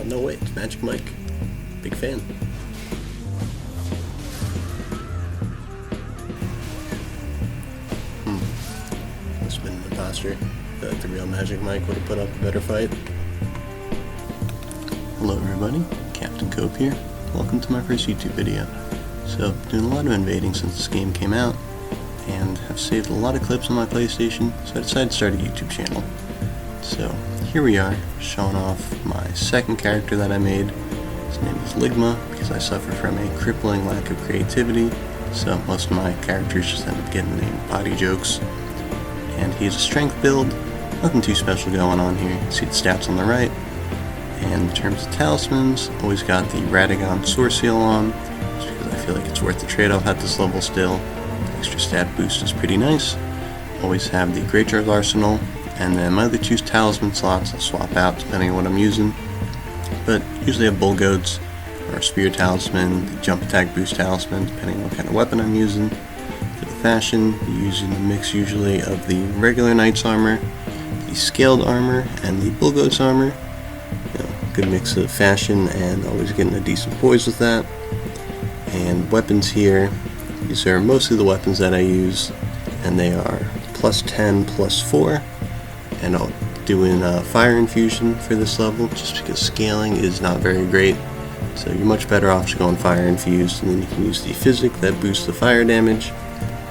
No way, it's Magic Mike. Big fan. Must have been an imposter. The real Magic Mike would have put up a better fight. Hello everybody, Captain Cope here. Welcome to my first YouTube video. So, I've been doing a lot of invading since this game came out, and have saved a lot of clips on my PlayStation, so I decided to start a YouTube channel. So, here we are, showing off my second character that I made. His name is Ligma, because I suffer from a crippling lack of creativity, so most of my characters just end up getting named potty jokes. And he has a strength build, nothing too special going on here. You see the stats on the right. And in terms of talismans, always got the Radagon Source Seal on, just because I feel like it's worth the trade-off at this level still. The extra stat boost is pretty nice. Always have the Great Jar's Arsenal, and then my other two talisman slots I'll swap out depending on what I'm using. But usually I have Bull Goats, or Spear Talisman, the Jump Attack Boost Talisman, depending on what kind of weapon I'm using. For the fashion, you're using a mix usually of the regular Knight's armor, the Scaled armor, and the Bull Goat's armor. Good mix of fashion and always getting a decent poise with that. And weapons here, these are mostly the weapons that I use, and they are plus 10, plus 4, and I'll do in fire infusion for this level just because scaling is not very great, so you're much better off just going fire infused, and then you can use the physic that boosts the fire damage,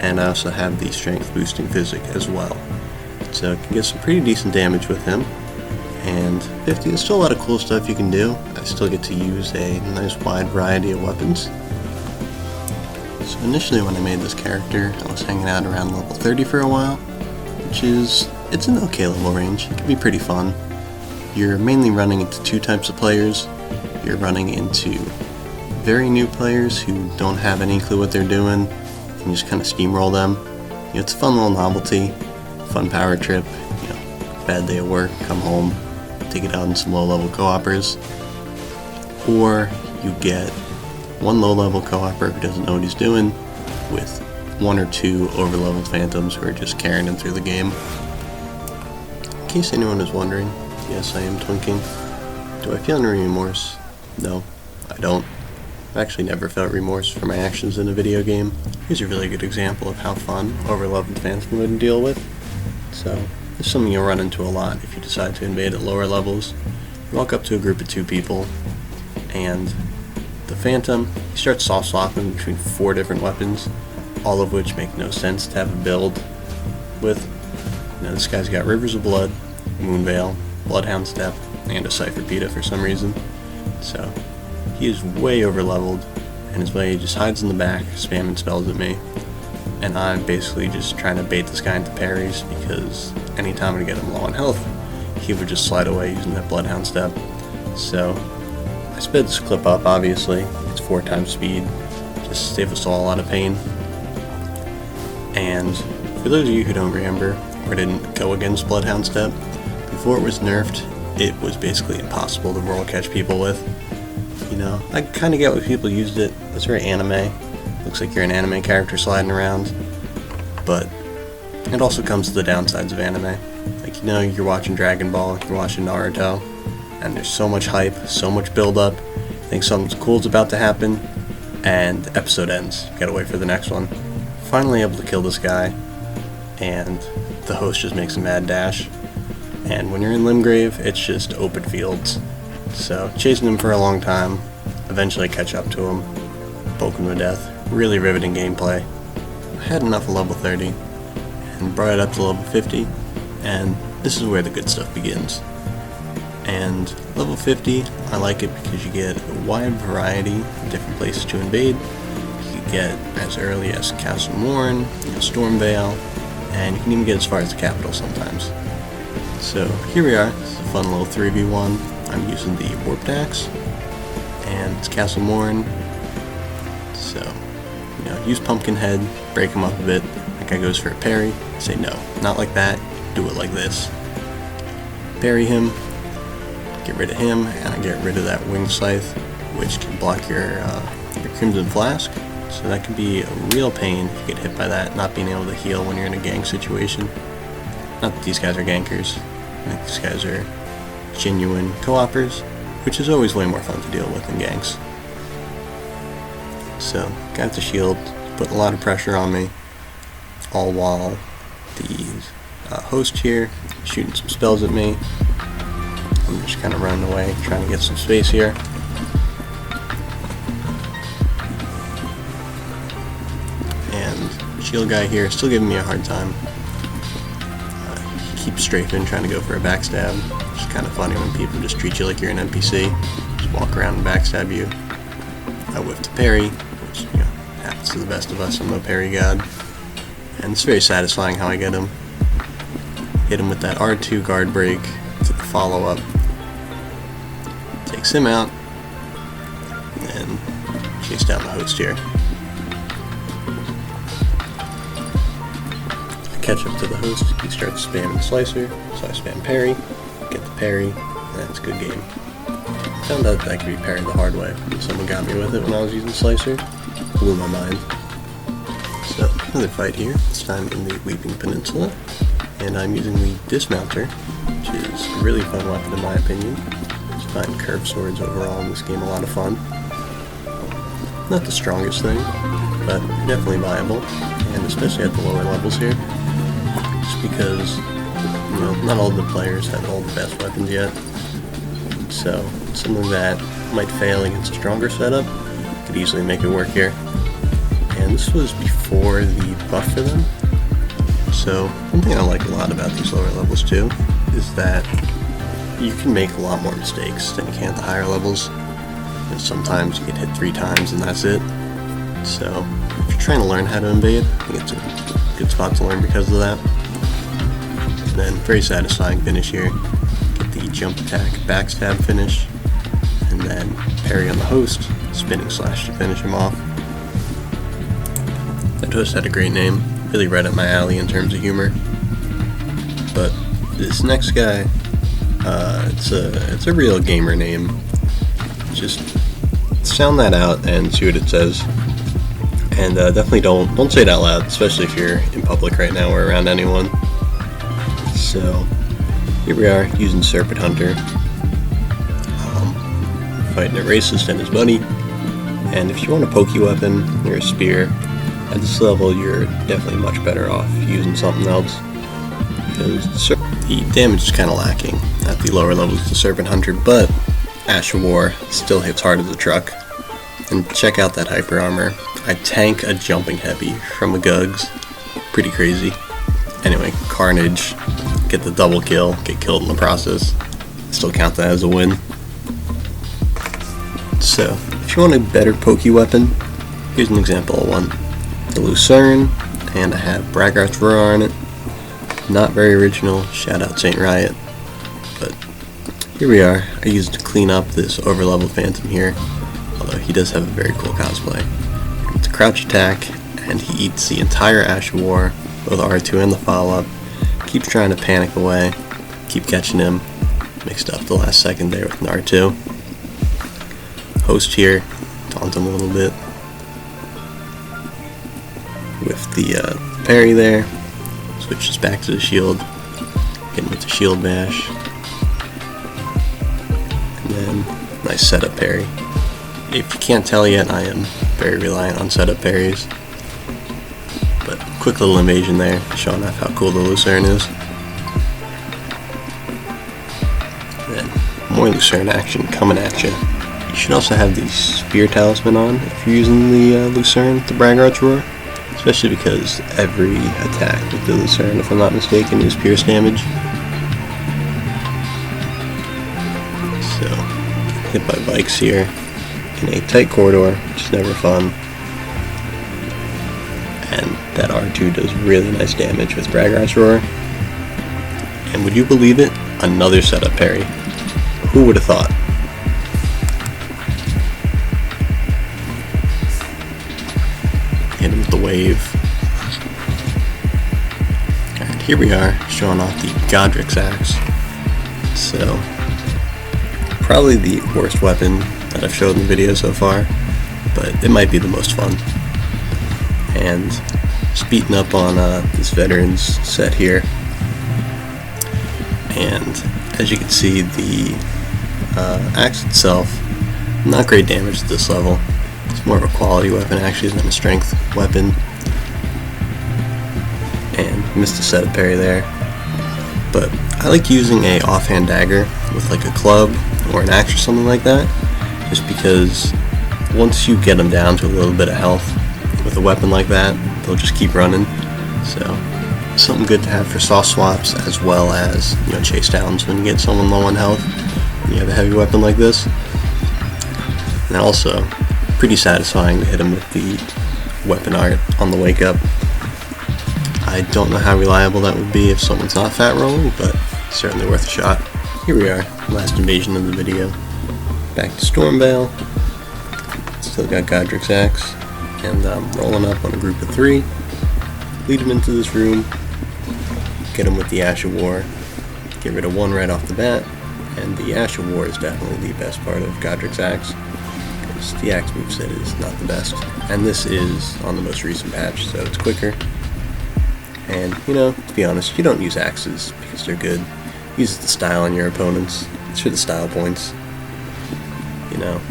and I also have the strength boosting physic as well, so I can get some pretty decent damage with him. And 50, there's still a lot of cool stuff you can do. I still get to use a nice wide variety of weapons. So initially when I made this character, I was hanging out around level 30 for a while, which is, it's an okay level range. It can be pretty fun. You're mainly running into two types of players. You're running into very new players who don't have any clue what they're doing, and you just kind of steamroll them. You know, it's a fun little novelty, fun power trip. You know, bad day at work, come home, take it out in some low-level co-opers. Or you get one low-level co-opper who doesn't know what he's doing, with one or two over-leveled phantoms who are just carrying him through the game. In case anyone is wondering, yes, I am twinking. Do I feel any remorse? No, I don't. I've actually never felt remorse for my actions in a video game. Here's a really good example of how fun over-leveled phantom would deal with. So, this is something you'll run into a lot if you decide to invade at lower levels. You walk up to a group of two people, and the Phantom, he starts soft swapping between 4 different weapons, all of which make no sense to have a build with. You know, this guy's got Rivers of Blood, Moonveil, Bloodhound Step, and a Cypher Pita for some reason. So, he is way over leveled, and his way just hides in the back, spamming spells at me. And I'm basically just trying to bait this guy into parries, because anytime I get him low on health, he would just slide away using that Bloodhound Step. So I sped this clip up, obviously. It's 4 times speed, just to save us all a lot of pain. And for those of you who don't remember, or didn't go against Bloodhound Step, before it was nerfed, it was basically impossible to roll catch people with. You know, I kind of get why people used it. It's very anime. Looks like you're an anime character sliding around, but it also comes to the downsides of anime. Like, you know, you're watching Dragon Ball, you're watching Naruto, and there's so much hype, so much build-up, you think something cool's about to happen, and the episode ends. You gotta wait for the next one. Finally able to kill this guy, and the host just makes a mad dash. And when you're in Limgrave, it's just open fields. So, chasing him for a long time, eventually catch up to him, poke him to death. Really riveting gameplay. I had enough of level 30 and brought it up to level 50, and this is where the good stuff begins. And level 50, I like it because you get a wide variety of different places to invade. You can get as early as Castle Morn, Stormvale, and you can even get as far as the capital sometimes. So here we are. This is a fun little 3v1. I'm using the Warped Axe, and it's Castle Morn. So, you know, use Pumpkinhead, break him up a bit. That guy goes for a parry. Say no, not like that. Do it like this. Parry him, get rid of him, and I get rid of that Winged Scythe, which can block your Crimson Flask. So that can be a real pain if you get hit by that, not being able to heal when you're in a gank situation. Not that these guys are gankers. I think these guys are genuine co-opers. which is always way more fun to deal with in ganks. So, got the shield, putting a lot of pressure on me, all while the host here shooting some spells at me. I'm just kind of running away, trying to get some space here. And shield guy here still giving me a hard time. He keeps strafing, trying to go for a backstab. It's kind of funny when people just treat you like you're an NPC, just walk around and backstab you. I whiffed a parry, which, you know, happens to the best of us. I'm no parry god. And it's very satisfying how I get him. Hit him with that R2 guard break to the follow-up. Takes him out, and chase down the host here. I catch up to the host, he starts spamming Slicer, so I spam parry, get the parry, and it's a good game. Found out that I could be parried the hard way. Someone got me with it when I was using Slicer. Blew my mind. So, another fight here, this time in the Weeping Peninsula, and I'm using the Dismounter, which is a really fun weapon in my opinion. I find curved swords overall in this game a lot of fun. Not the strongest thing, but definitely viable, and especially at the lower levels here, just because, you know, not all the players have all the best weapons yet, so something that might fail against a stronger setup could easily make it work here. And this was before the buff for them, so one thing I like a lot about these lower levels too is that you can make a lot more mistakes than you can at the higher levels. And sometimes you get hit 3 times and that's it. So if you're trying to learn how to invade, I think it's a good spot to learn because of that. And then very satisfying finish here. Get the jump attack backstab finish, and then parry on the host, spinning slash to finish him off. That host had a great name, really right up my alley in terms of humor. But this next guy, it's a real gamer name. Just sound that out and see what it says. And definitely don't say it out loud, especially if you're in public right now or around anyone. So here we are using Serpent Hunter, fighting a racist and his buddy. And if you want a pokey weapon or a spear, at this level you're definitely much better off using something else, because the damage is kind of lacking at the lower levels of the Serpent Hunter, but Ash of War still hits hard as a truck. And check out that hyper armor. I tank a jumping heavy from a Gugs. Pretty crazy. Anyway, Carnage, get the double kill, get killed in the process. Still count that as a win. So, if you want a better pokey weapon, here's an example of one. The Lucerne, and I have Braggart's Roar on it. Not very original, shout out Saint Riot. But here we are. I used to clean up this overleveled Phantom here, although he does have a very cool cosplay. It's a crouch attack, and he eats the entire Ash of War, both R2 and the follow-up. Keeps trying to panic away, keep catching him. Mixed up the last second there with an R2. Host here, taunt him a little bit with the parry there. Switches back to the shield, hit him with the shield bash, and then nice setup parry. If you can't tell yet, I am very reliant on setup parries, but quick little invasion there, showing off how cool the Lucerne is. Then more Lucerne action coming at you. You should also have the Spear Talisman on if you're using the Lucerne, the Braggart's Roar, especially because every attack with the Lucerne, if I'm not mistaken, is pierce damage. So, hit by bikes here in a tight corridor, which is never fun. And that R2 does really nice damage with Braggart's Roar. And would you believe it? Another setup parry. Who would have thought? Hit him with the wave. And here we are, showing off the Godric's Axe. So, probably the worst weapon that I've showed in the video so far, but it might be the most fun. And just beating up on this veterans set here. And as you can see, the Axe itself, not great damage at this level. It's more of a quality weapon actually than a strength weapon. And missed a set of parry there. But I like using a offhand dagger with like a club or an axe or something like that, just because once you get them down to a little bit of health with a weapon like that, they'll just keep running. So something good to have for soft swaps, as well as, you know, chase downs when you get someone low on health and you have a heavy weapon like this. And also pretty satisfying to hit them with the weapon art on the wake up. I don't know how reliable that would be if someone's not fat rolling, but certainly worth a shot. Here we are, last invasion of the video. Back to Stormvale. Still got Godric's axe, and I'm rolling up on a group of 3. Lead them into this room, get them with the Ash of War, get rid of 1 right off the bat, and the Ash of War is definitely the best part of Godric's axe, because the axe moveset is not the best. And this is on the most recent patch, so it's quicker. And, you know, to be honest, you don't use axes because they're good. Use the style on your opponents. It's for the style points. You know,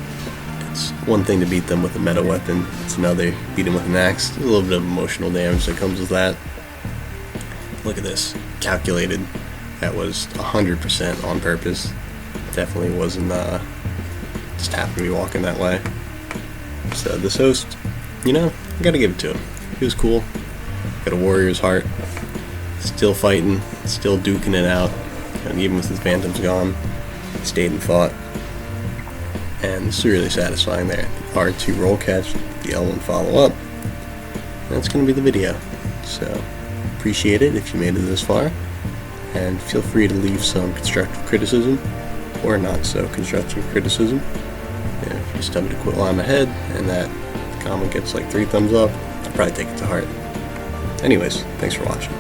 it's one thing to beat them with a meta weapon. It's another beat them with an axe. There's a little bit of emotional damage that comes with that. Look at this. Calculated. That was 100% on purpose. Definitely wasn't just happened to be walking that way. So this host, you know, I gotta give it to him. He was cool. Got a warrior's heart, still fighting, still duking it out, and even with his phantoms gone, stayed and fought. And this is really satisfying there. R2 roll catch, the L1 follow up. That's going to be the video. So, appreciate it if you made it this far, and feel free to leave some constructive criticism, or not so constructive criticism. And if you just tell me to quit while I'm ahead, and that comment gets like 3 thumbs up, I'll probably take it to heart. Anyways, thanks for watching.